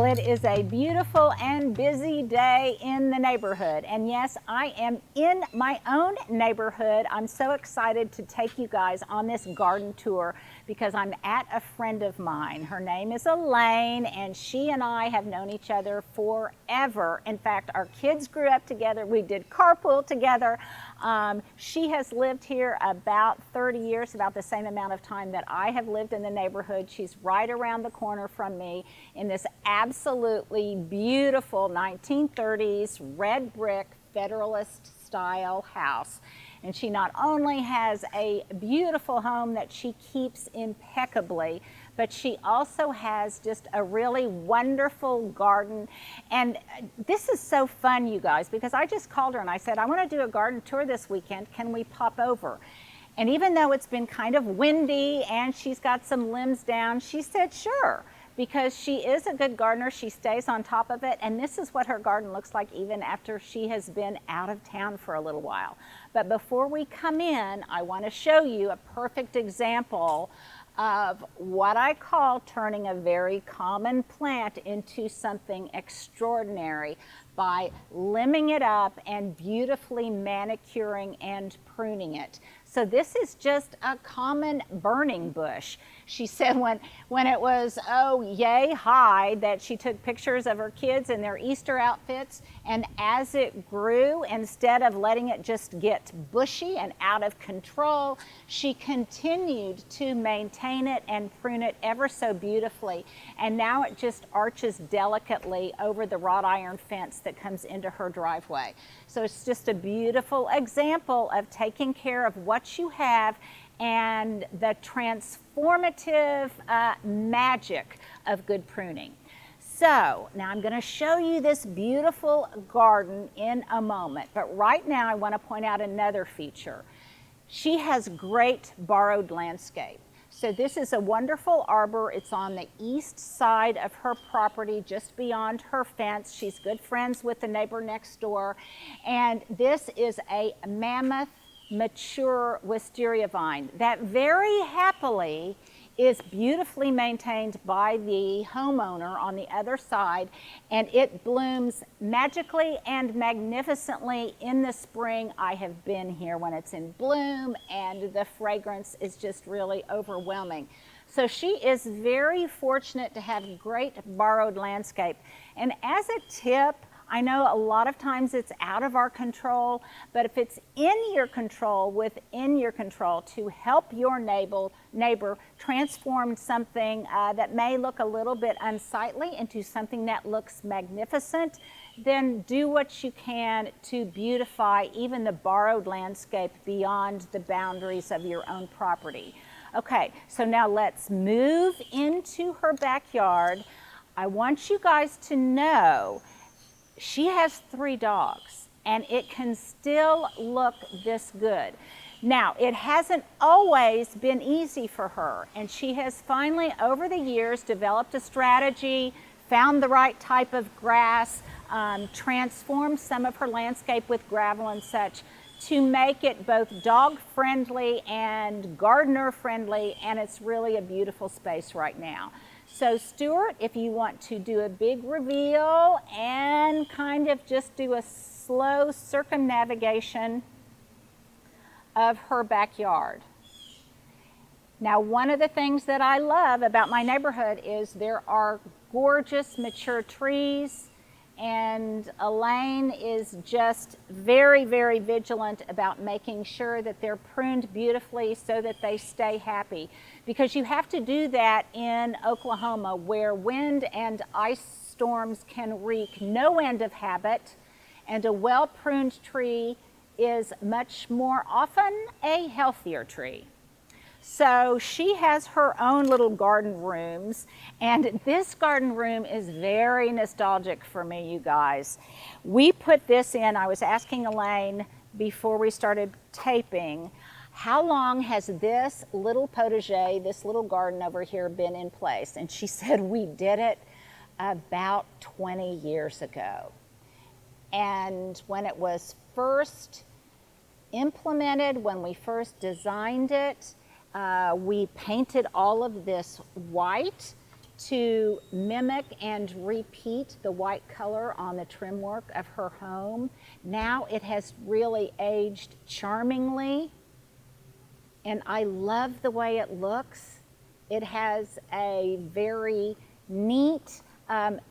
it is a beautiful and busy day in the neighborhood. And yes, I am in my own neighborhood. I'm so excited to take you guys on this garden tour because I'm at a friend of mine. Her name is Elaine, and she and I have known each other forever. In fact, our kids grew up together. We did carpool together. She has lived here about 30 years, about the same amount of time that I have lived in the neighborhood. She's right around the corner from me in this absolutely beautiful 1930s red brick Federalist style house. And she not only has a beautiful home that she keeps impeccably, but she also has just a really wonderful garden. And this is so fun, you guys, because I just called her and I said, I want to do a garden tour this weekend. Can we pop over? And even though it's been kind of windy and she's got some limbs down, she said, sure, because she is a good gardener. She stays on top of it. And this is what her garden looks like even after she has been out of town for a little while. But before we come in, I want to show you a perfect example of what I call turning a very common plant into something extraordinary by limbing it up and beautifully manicuring and pruning it. So this is just a common burning bush. She said when it was, oh, yay high, that she took pictures of her kids in their Easter outfits, and as it grew, instead of letting it just get bushy and out of control, she continued to maintain it and prune it ever so beautifully. And now it just arches delicately over the wrought iron fence that comes into her driveway. So it's just a beautiful example of taking care of what you have and the transformative magic of good pruning. So now I'm going to show you this beautiful garden in a moment, but right now I want to point out another feature. She has great borrowed landscape. So this is a wonderful arbor. It's on the east side of her property, just beyond her fence. She's good friends with the neighbor next door. And this is a mammoth mature wisteria vine that very happily is beautifully maintained by the homeowner on the other side, and it blooms magically and magnificently in the spring. I have been here when it's in bloom, and the fragrance is just really overwhelming. So she is very fortunate to have great borrowed landscape. And as a tip, I know a lot of times it's out of our control, but if it's in your control, within your control, to help your neighbor transform something that may look a little bit unsightly into something that looks magnificent, then do what you can to beautify even the borrowed landscape beyond the boundaries of your own property. Okay, so now let's move into her backyard. I want you guys to know she has 3 dogs, and it can still look this good. Now, it hasn't always been easy for her, and she has finally, over the years, developed a strategy, found the right type of grass, transformed some of her landscape with gravel and such to make it both dog-friendly and gardener-friendly, and it's really a beautiful space right now. So Stewart, if you want to do a big reveal and kind of just do a slow circumnavigation of her backyard. Now, one of the things that I love about my neighborhood is there are gorgeous mature trees, and Elaine is just very, very vigilant about making sure that they're pruned beautifully so that they stay happy. Because you have to do that in Oklahoma, where wind and ice storms can wreak no end of havoc, and a well-pruned tree is much more often a healthier tree. So she has her own little garden rooms, and this garden room is very nostalgic for me, you guys. We put this in, I was asking Elaine before we started taping, how long has this little potager, this little garden over here been in place? And she said we did it about 20 years ago. And when it was first implemented, when we first designed it, we painted all of this white, to mimic and repeat the white color on the trim work of her home. Now it has really aged charmingly, and I love the way it looks. It has a very neat,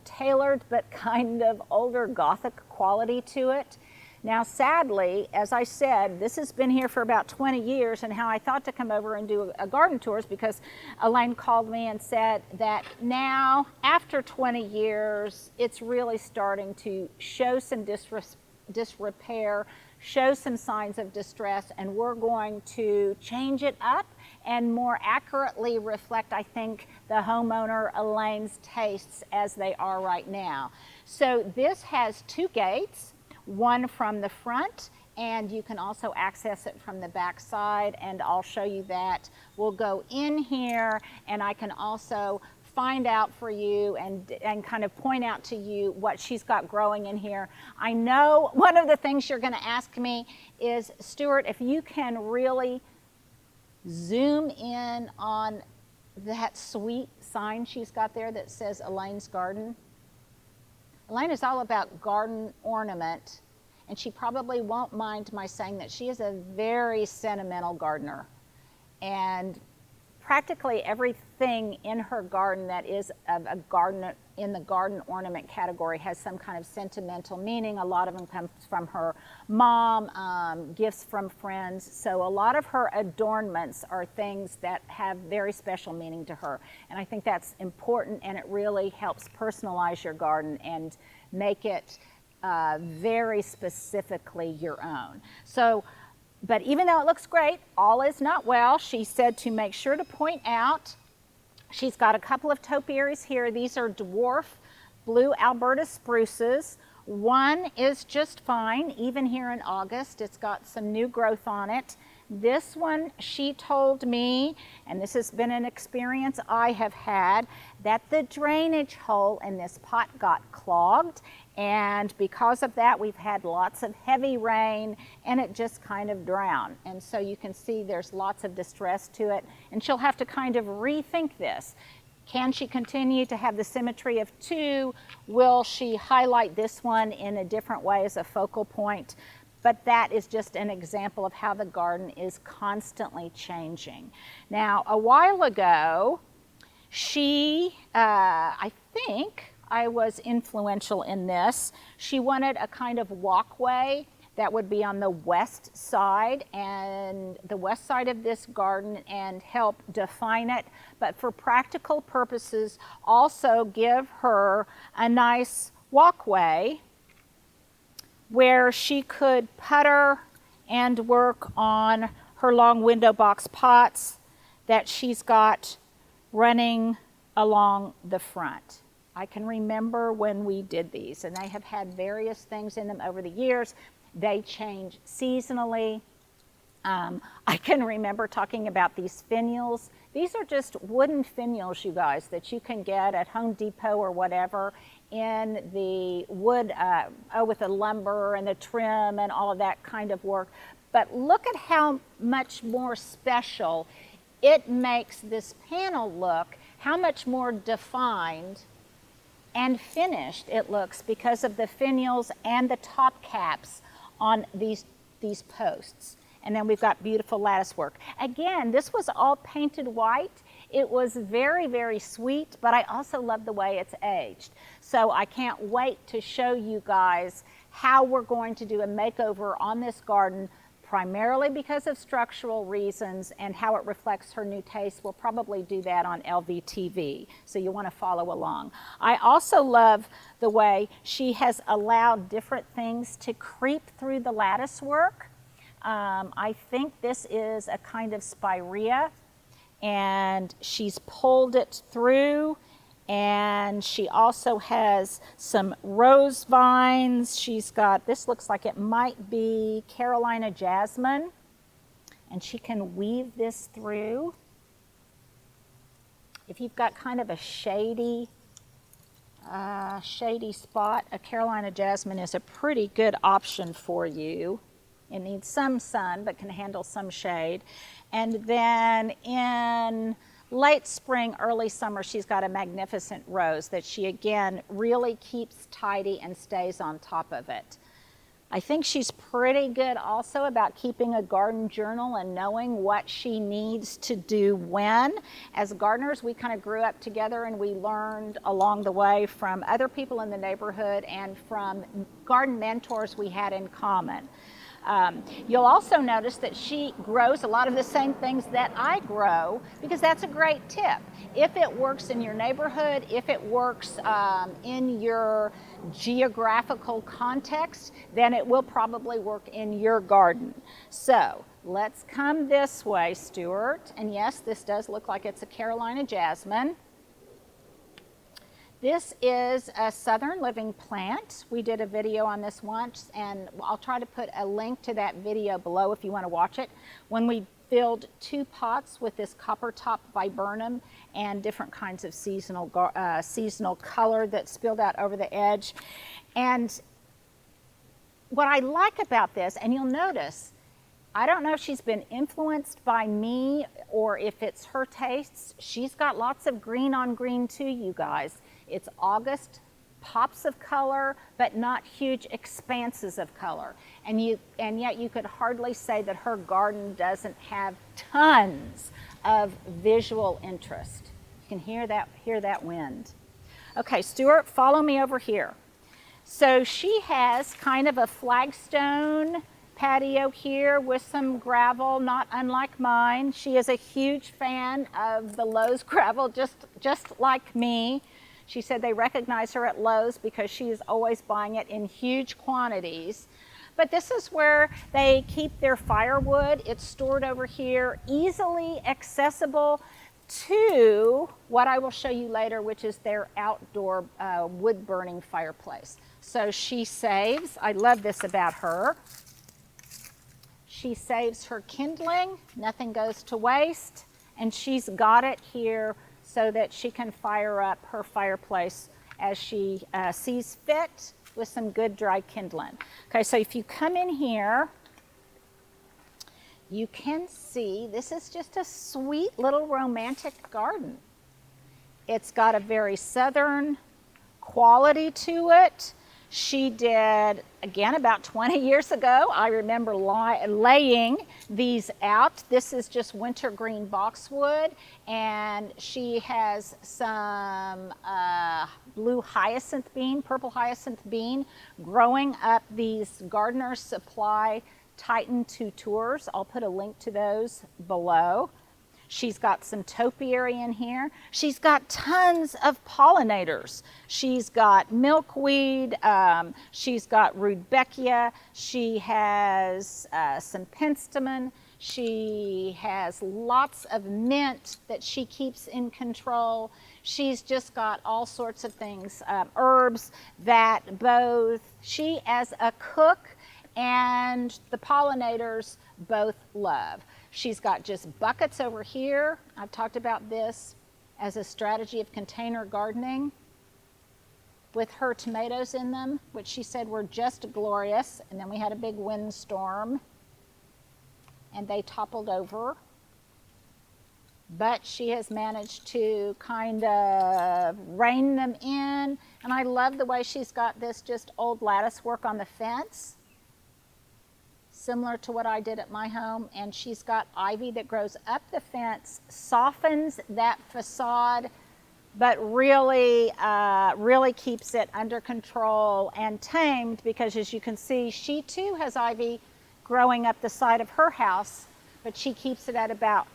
tailored but kind of older Gothic quality to it. Now, sadly, as I said, this has been here for about 20 years, and how I thought to come over and do a garden tour is because Elaine called me and said that now, after 20 years, it's really starting to show some disrepair, show some signs of distress, and we're going to change it up and more accurately reflect, I think, the homeowner Elaine's tastes as they are right now. So this has 2 gates. One from the front, and you can also access it from the back side, and I'll show you that. We'll go in here, and I can also find out for you and kind of point out to you what she's got growing in here. I know one of the things you're going to ask me is, Stewart, if you can really zoom in on that sweet sign she's got there that says Elaine's Garden. Elaine is all about garden ornament, and she probably won't mind my saying that she is a very sentimental gardener. And practically everything in her garden that is of a garden in the garden ornament category has some kind of sentimental meaning. A lot of them come from her mom, gifts from friends. So a lot of her adornments are things that have very special meaning to her. And I think that's important, and it really helps personalize your garden and make it very specifically your own. So, but even though it looks great, all is not well. She said to make sure to point out, she's got a couple of topiaries here. These are Dwarf blue Alberta spruces. One is just fine, even here in August. It's got some new growth on it. This one, she told me, and this has been an experience I have had, that the drainage hole in this pot got clogged, and because of that we've had lots of heavy rain and it just kind of drowned. And so you can see there's lots of distress to it, and she'll have to kind of rethink this. Can she continue to have the symmetry of 2? Will she highlight this one in a different way as a focal point? But that is just an example of how the garden is constantly changing. Now, a while ago, I think I was influential in this. She wanted a kind of walkway that would be on the west side, and the west side of this garden, and help define it, but for practical purposes also give her a nice walkway where she could putter and work on her long window box pots that she's got running along the front. I can remember when we did these, and they have had various things in them over the years. They change seasonally. I can remember talking about these finials. These are just wooden finials, you guys, that you can get at Home Depot or whatever in the wood, with the lumber and the trim and all of that kind of work. But look at how much more special it makes this panel look, how much more defined and finished it looks because of the finials and the top caps on these posts. And then we've got beautiful lattice work. Again, this was all painted white. It was very, very sweet, but I also love the way it's aged. So I can't wait to show you guys how we're going to do a makeover on this garden, primarily because of structural reasons and how it reflects her new taste. We'll probably do that on LVTV, so you want to follow along. I also love the way she has allowed different things to creep through the lattice work. I think this is a kind of spirea, and she's pulled it through, and she also has some rose vines. She's got, this looks like it might be Carolina jasmine, and she can weave this through. If you've got kind of a shady spot, a Carolina jasmine is a pretty good option for you. It needs some sun, but can handle some shade. And then in late spring, early summer, she's got a magnificent rose that she, again, really keeps tidy and stays on top of it. I think she's pretty good also about keeping a garden journal and knowing what she needs to do when. As gardeners, we kind of grew up together and we learned along the way from other people in the neighborhood and from garden mentors we had in common. You'll also notice that she grows a lot of the same things that I grow, because that's a great tip. If it works in your neighborhood, if it works in your geographical context, then it will probably work in your garden. So let's come this way, Stewart. And yes, this does look like it's a Carolina jasmine. This is a southern living plant. We did a video on this once, and I'll try to put a link to that video below if you want to watch it. When we filled 2 pots with this Coppertop Viburnum and different kinds of seasonal color that spilled out over the edge. And what I like about this, and you'll notice, I don't know if she's been influenced by me or if it's her tastes. She's got lots of green on green too, you guys. It's August, pops of color, but not huge expanses of color. And yet you could hardly say that her garden doesn't have tons of visual interest. You can hear that wind. Okay, Stewart, follow me over here. So she has kind of a flagstone patio here with some gravel, not unlike mine. She is a huge fan of the Lowe's gravel, just like me. She said they recognize her at Lowe's because she is always buying it in huge quantities. But this is where they keep their firewood. It's stored over here, easily accessible to what I will show you later, which is their outdoor wood burning fireplace. So she saves, I love this about her, she saves her kindling, nothing goes to waste, and she's got it here so that she can fire up her fireplace as she sees fit with some good dry kindling. Okay, so if you come in here, you can see this is just a sweet little romantic garden. It's got a very southern quality to it. She did, again, about 20 years ago, I remember laying these out. This is just Wintergreen Boxwood, and she has some blue hyacinth bean, purple hyacinth bean, growing up these Gardener's Supply Titan 2 tours. I'll put a link to those below. She's got some topiary in here. She's got tons of pollinators. She's got milkweed, she's got Rudbeckia, she has some Penstemon, she has lots of mint that she keeps in control. She's just got all sorts of things, herbs that both she as a cook and the pollinators both love. She's got just buckets over here. I've talked about this as a strategy of container gardening with her tomatoes in them, which she said were just glorious. And then we had a big windstorm and they toppled over. But she has managed to kind of rein them in. And I love the way she's got this just old lattice work on the fence, similar to what I did at my home, and she's got ivy that grows up the fence, softens that facade, but really keeps it under control and tamed, because as you can see, she too has ivy growing up the side of her house, but she keeps it at about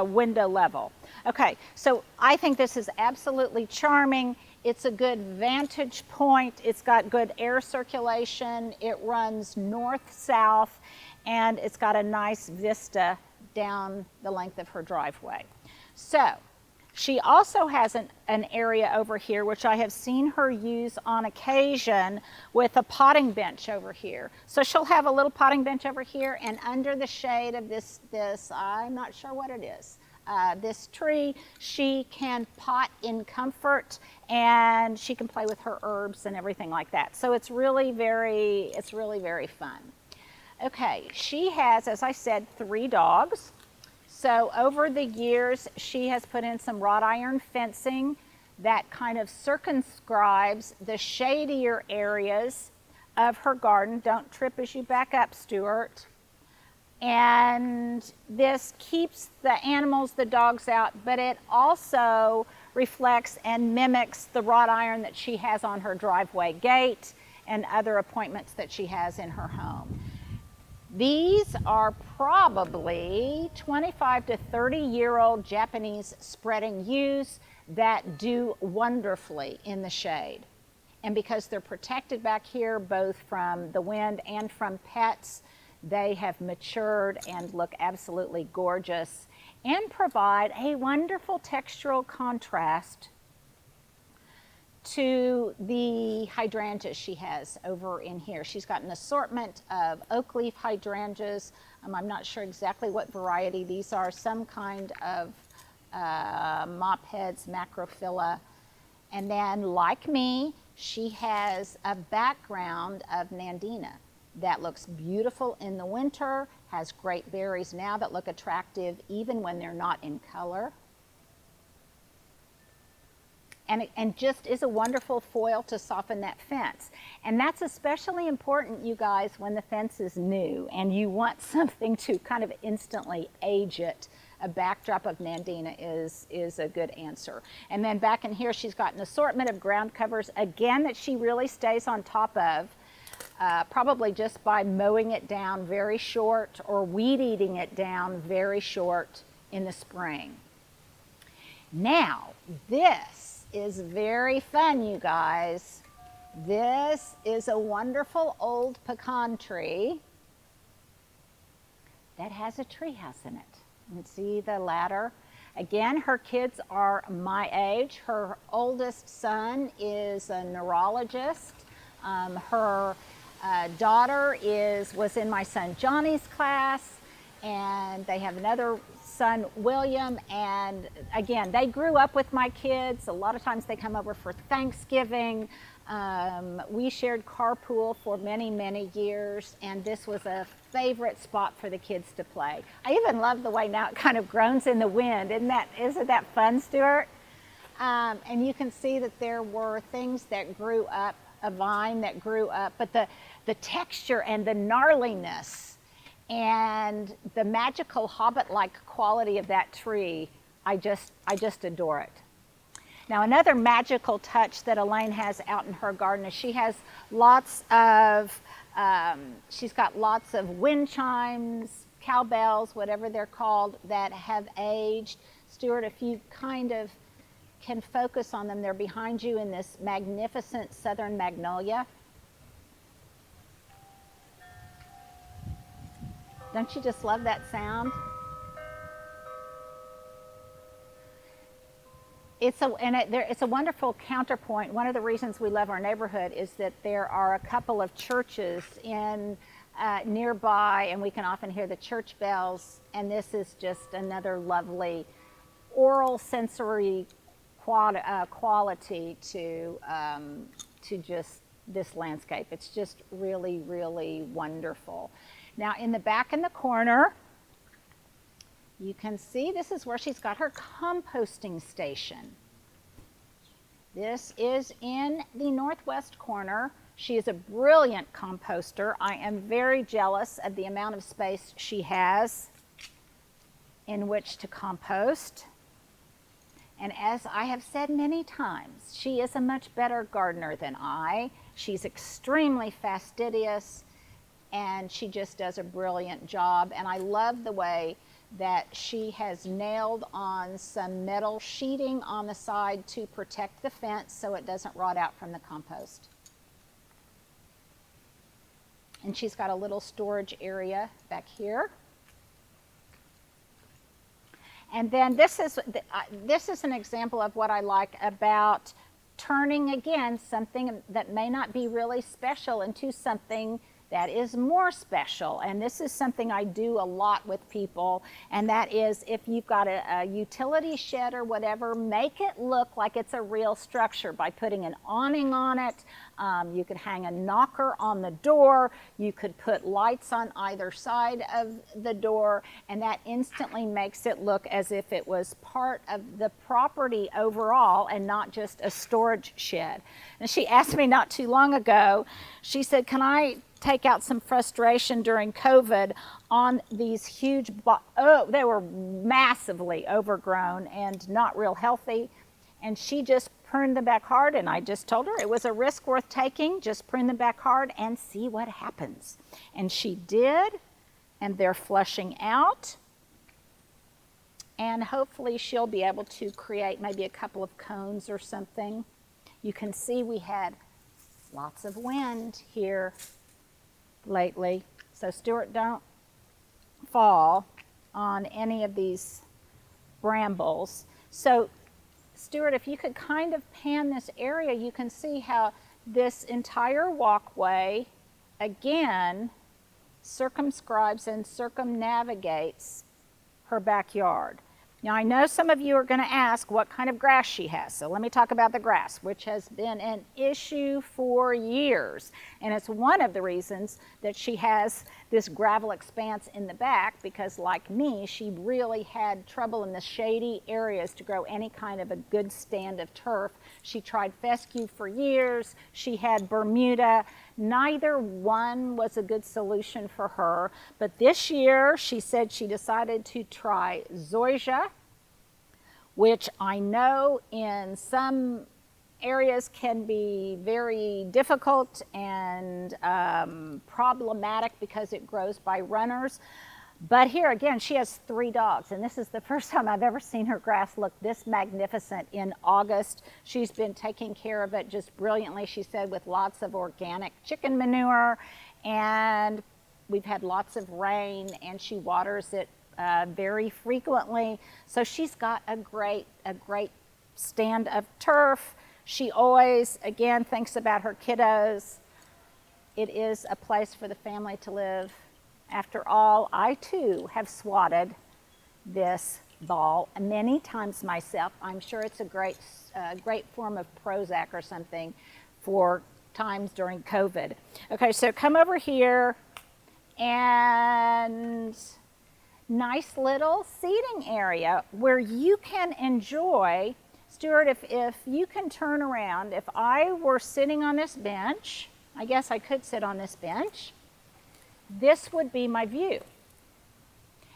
window level. Okay, so I think this is absolutely charming. It's a good vantage point. It's got good air circulation. It runs north-south, and it's got a nice vista down the length of her driveway. So she also has an area over here, which I have seen her use on occasion, with a potting bench over here. So she'll have a little potting bench over here, and under the shade of this I'm not sure what it is, this tree, she can pot in comfort, and she can play with her herbs and everything like that. So it's really very fun. Okay, she has, as I said, 3 dogs. So over the years, she has put in some wrought iron fencing that kind of circumscribes the shadier areas of her garden. Don't trip as you back up, Stewart. And this keeps the animals, the dogs out, but it also reflects and mimics the wrought iron that she has on her driveway gate and other appointments that she has in her home. These are probably 25 to 30-year-old Japanese spreading yews that do wonderfully in the shade. And because they're protected back here both from the wind and from pets, they have matured and look absolutely gorgeous and provide a wonderful textural contrast to the hydrangeas she has over in here. She's got an assortment of oak leaf hydrangeas. I'm not sure exactly what variety these are, some kind of mop heads, macrophylla. And then, like me, she has a background of nandina that looks beautiful in the winter, has great berries now that look attractive even when they're not in color. And just is a wonderful foil to soften that fence. And that's especially important, you guys, when the fence is new and you want something to kind of instantly age it. A backdrop of nandina is a good answer. And then back in here, she's got an assortment of ground covers, again, that she really stays on top of, probably just by mowing it down very short or weed eating it down very short in the spring. Now, this is very fun, you guys. This is a wonderful old pecan tree that has a treehouse in it. You can see the ladder. Again, her kids are my age. Her oldest son is a neurologist. Her daughter was in my son Johnny's class, and they have another son, William, and again, they grew up with my kids. A lot of times they come over for Thanksgiving. We shared carpool for many, many years, and this was a favorite spot for the kids to play. I even love the way now it kind of groans in the wind. Isn't that fun, Stewart? And you can see that there were things that grew up, a vine that grew up, but the texture and the gnarliness and the magical hobbit-like quality of that tree, I just adore it. Now, another magical touch that Elaine has out in her garden is she has lots of, she's got lots of wind chimes, cowbells, whatever they're called, that have aged. Stewart, if you kind of can focus on them, they're behind you in this magnificent southern magnolia. Don't you just love that sound? It's a wonderful counterpoint. One of the reasons we love our neighborhood is that there are a couple of churches in nearby, and we can often hear the church bells. And this is just another lovely oral sensory quality to just this landscape. It's just really, really wonderful. Now, in the back in the corner, you can see this is where she's got her composting station. This is in the northwest corner. She is a brilliant composter. I am very jealous of the amount of space she has in which to compost. And as I have said many times, she is a much better gardener than I. She's extremely fastidious, and she just does a brilliant job. And I love the way that she has nailed on some metal sheeting on the side to protect the fence so it doesn't rot out from the compost. And she's got a little storage area back here. And then this is an example of what I like about turning, again, something that may not be really special into something that is more special. And this is something I do a lot with people, and that is if you've got a utility shed or whatever, make it look like it's a real structure by putting an awning on it. You could hang a knocker on the door. You could put lights on either side of the door, and that instantly makes it look as if it was part of the property overall and not just a storage shed. And she asked me not too long ago, she said, can I take out some frustration during COVID on these huge, they were massively overgrown and not real healthy. And she just pruned them back hard, and I just told her it was a risk worth taking. Just prune them back hard and see what happens. And she did, and they're flushing out. And hopefully she'll be able to create maybe a couple of cones or something. You can see we had lots of wind here lately. So Stewart, don't fall on any of these brambles. So Stewart, if you could kind of pan this area, you can see how this entire walkway, again, circumscribes and circumnavigates her backyard. Now, I know some of you are going to ask what kind of grass she has, so let me talk about the grass, which has been an issue for years. And it's one of the reasons that she has this gravel expanse in the back, because like me, she really had trouble in the shady areas to grow any kind of a good stand of turf. She tried fescue for years. She had Bermuda. Neither one was a good solution for her. But this year, she said she decided to try zoysia, which I know in some areas can be very difficult and problematic because it grows by runners. But here again, she has 3 dogs, and this is the first time I've ever seen her grass look this magnificent in August. She's been taking care of it just brilliantly, she said, with lots of organic chicken manure, and we've had lots of rain, and she waters it very frequently. So she's got a great stand of turf. She always, again, thinks about her kiddos. It is a place for the family to live. After all, I too have swatted this ball many times myself. I'm sure it's a great form of Prozac or something for times during COVID. Okay, so come over here, and nice little seating area where you can enjoy. Stewart, if you can turn around, if I were sitting on this bench, I guess I could sit on this bench, this would be my view.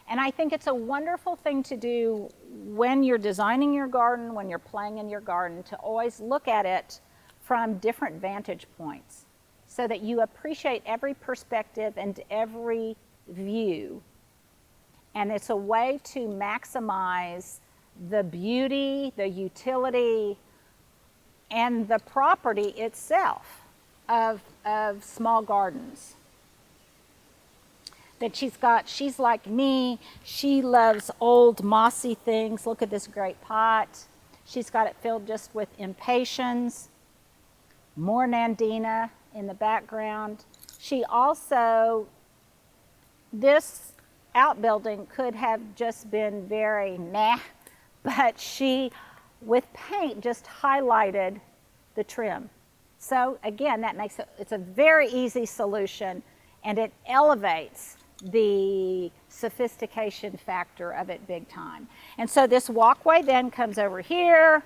And I think it's a wonderful thing to do when you're designing your garden, when you're playing in your garden, to always look at it from different vantage points so that you appreciate every perspective and every view. And it's a way to maximize the beauty, the utility, and the property itself of small gardens. That she's like me, she loves old mossy things. Look at this great pot. She's got it filled just with impatiens, more nandina in the background. She also, this outbuilding could have just been very meh, but she, with paint, just highlighted the trim. So again, that makes it's a very easy solution, and it elevates the sophistication factor of it big time. And so this walkway then comes over here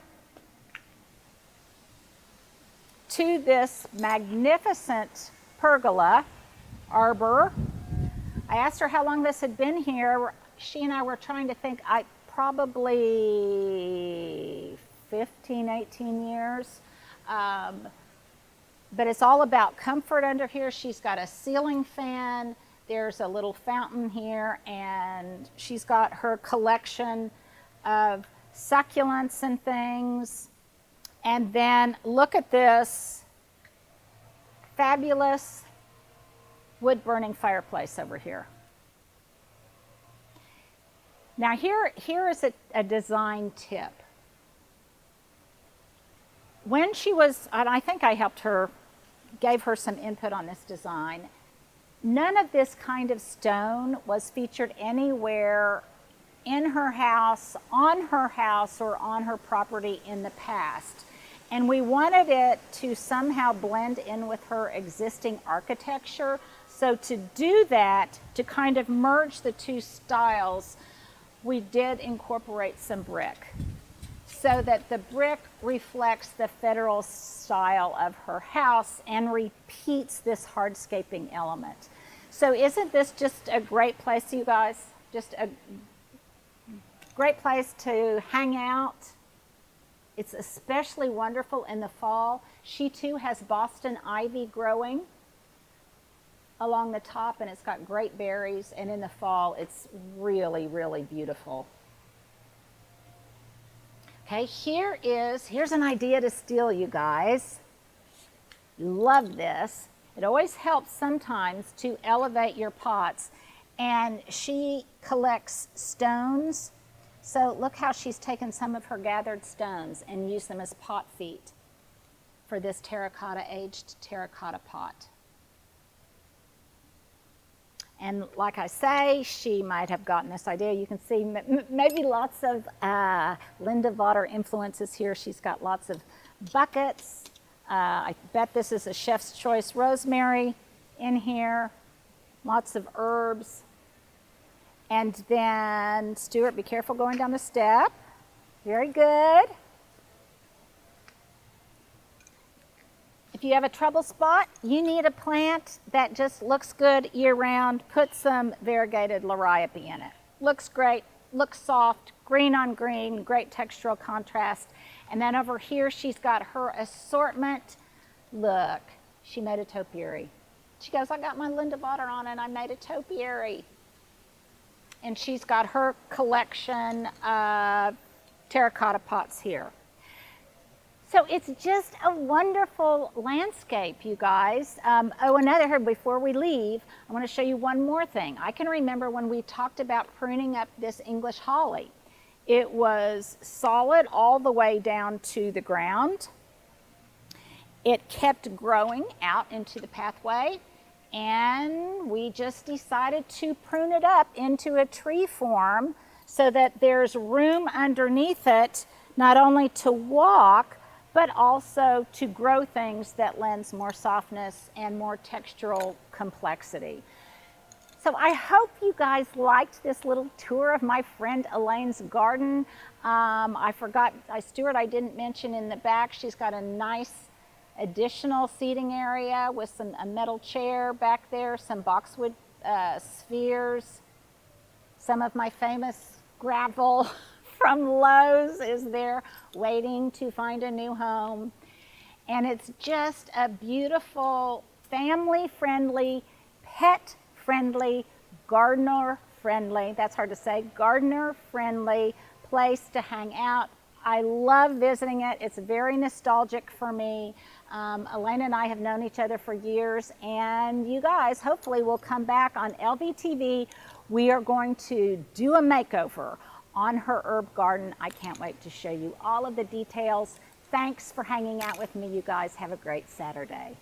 to this magnificent pergola arbor. I asked her how long this had been here. She and I were trying to think, probably 15, 18 years. But it's all about comfort under here. She's got a ceiling fan. There's a little fountain here, and she's got her collection of succulents and things. And then look at this fabulous wood-burning fireplace over here. Now here is a design tip. When she was, and I think I helped her, gave her some input on this design, None of this kind of stone was featured anywhere in her house, or on her property in the past. And we wanted it to somehow blend in with her existing architecture. So to do that, to kind of merge the two styles, we did incorporate some brick, so that the brick reflects the federal style of her house and repeats this hardscaping element. So isn't this just a great place, you guys? Just a great place to hang out. It's especially wonderful in the fall. She too has Boston ivy growing along the top, and it's got great berries, and in the fall it's really, really beautiful. Okay, here's an idea to steal, you guys. You love this. It always helps sometimes to elevate your pots. And she collects stones. So look how she's taken some of her gathered stones and used them as pot feet for this aged terracotta pot. And like I say, she might have gotten this idea. You can see maybe lots of Linda Vater influences here. She's got lots of buckets. I bet this is a chef's choice rosemary in here. Lots of herbs. And then, Stewart, be careful going down the step. Very good. If you have a trouble spot, you need a plant that just looks good year-round. Put some variegated liriope in it. Looks great, looks soft, green on green, great textural contrast. And then over here, she's got her assortment. Look, she made a topiary. She goes, I got my Linda Vater on and I made a topiary. And she's got her collection of terracotta pots here. So it's just a wonderful landscape, you guys. Before we leave, I want to show you one more thing. I can remember when we talked about pruning up this English holly. It was solid all the way down to the ground. It kept growing out into the pathway, and we just decided to prune it up into a tree form so that there's room underneath it, not only to walk, but also to grow things that lends more softness and more textural complexity. So I hope you guys liked this little tour of my friend Elaine's garden. Stewart, I didn't mention in the back, she's got a nice additional seating area with a metal chair back there, some boxwood spheres. Some of my famous gravel from Lowe's is there waiting to find a new home. And it's just a beautiful, family-friendly, pet-friendly, gardener-friendly, that's hard to say, gardener-friendly place to hang out. I love visiting it. It's very nostalgic for me. Elaine and I have known each other for years, and you guys hopefully will come back on LVTV. We are going to do a makeover on her herb garden. I can't wait to show you all of the details. Thanks for hanging out with me, you guys. Have a great Saturday.